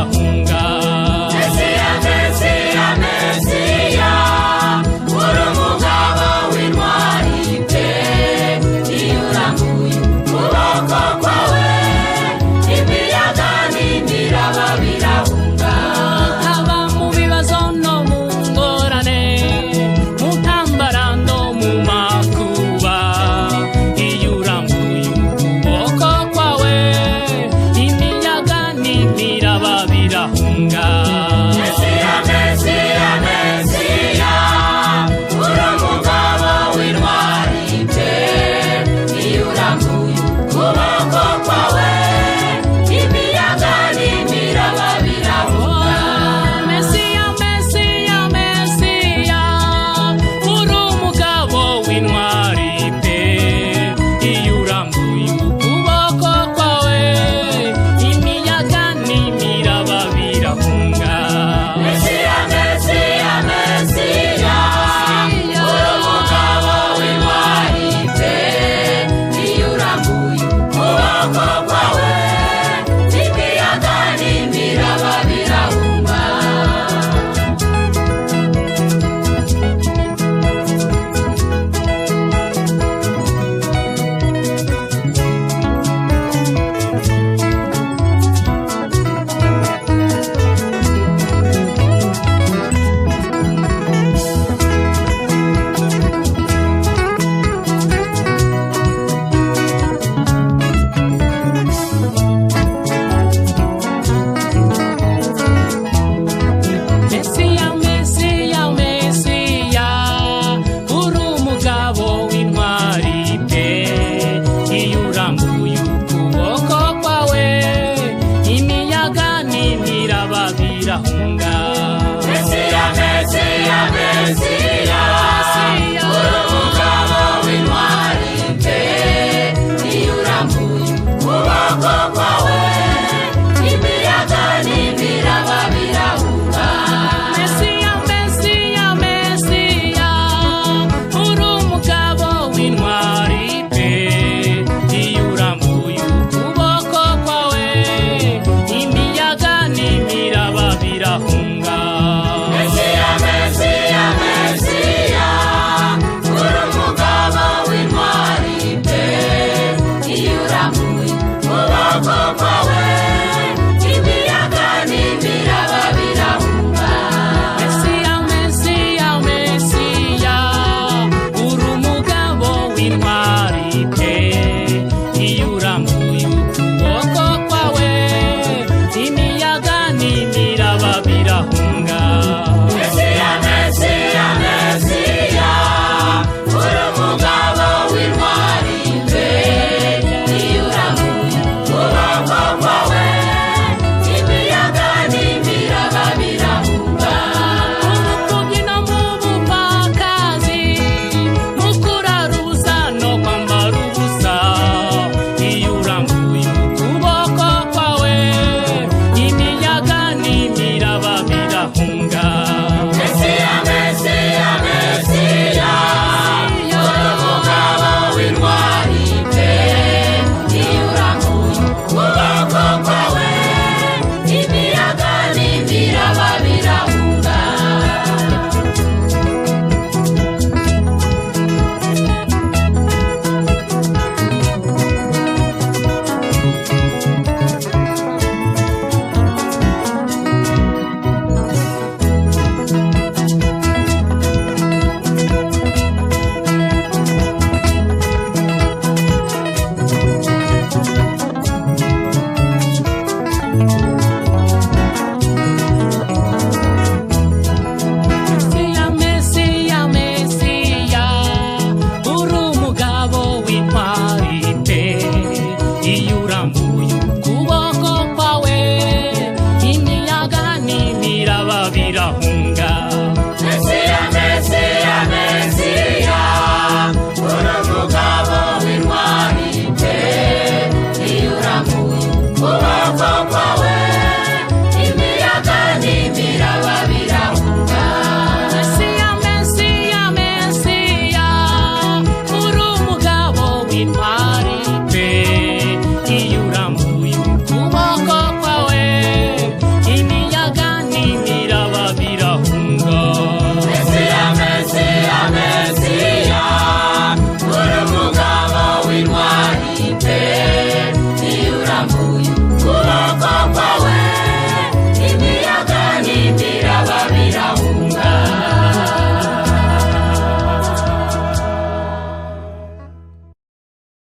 birahunga. Mesiya, Mesiya, Mesiya, uri umugabo w'intwari pe, iyo urambuye ukuboko kwawe imiyaga n'imiraba birahunga. Haba mu bibazo no mu ngorane, mu ntambara no mu makuba, iyo urambuye ukuboko kwawe imiyaga n'imiraba birahunga. Mesiya, Mesiya, Mesiya, uri umugabo w'intwari pe, iyo urambuye ukuboko kwawe imiyaga n'imiraba birahunga. Mesiya, Mesiya, Mesiya, uri umugabo w'intwari pe, iyo urambuye ukuboko kwawe imiyaga n'imiraba birahunga. Mesiya, Mesiya, Mesiya, uri umugabo w'intwari pe, iyo urambuye ukuboko kwawe imiyaga n'imiraba birahunga. Mesiya, Mesiya, Mesiya, uri umugabo w'intwari pe, iyo urambuye ukuboko kwawe imiyaga n'imiraba birahunga. Mesiya, Mesiya, Mesiya, uri umugabo w'intwari pe, iyo urambuye ukuboko kwawe imiyaga n'imiraba birahunga. Mesiya, Mesiya, Mesiya, uri umugabo w'intwari pe, iyo urambuye ukuboko kwawe imiyaga n'imiraba birahunga. Mesiya, Mesiya, Mesiya, uri umugabo w'intwari pe, iyo urambuye ukuboko kwawe imiyaga n'imiraba birahunga. Mesiya, Mesiya, Mesiya, uri umugabo w'intwari pe, iyo urambuye ukuboko kwawe imiyaga n'imiraba birahunga.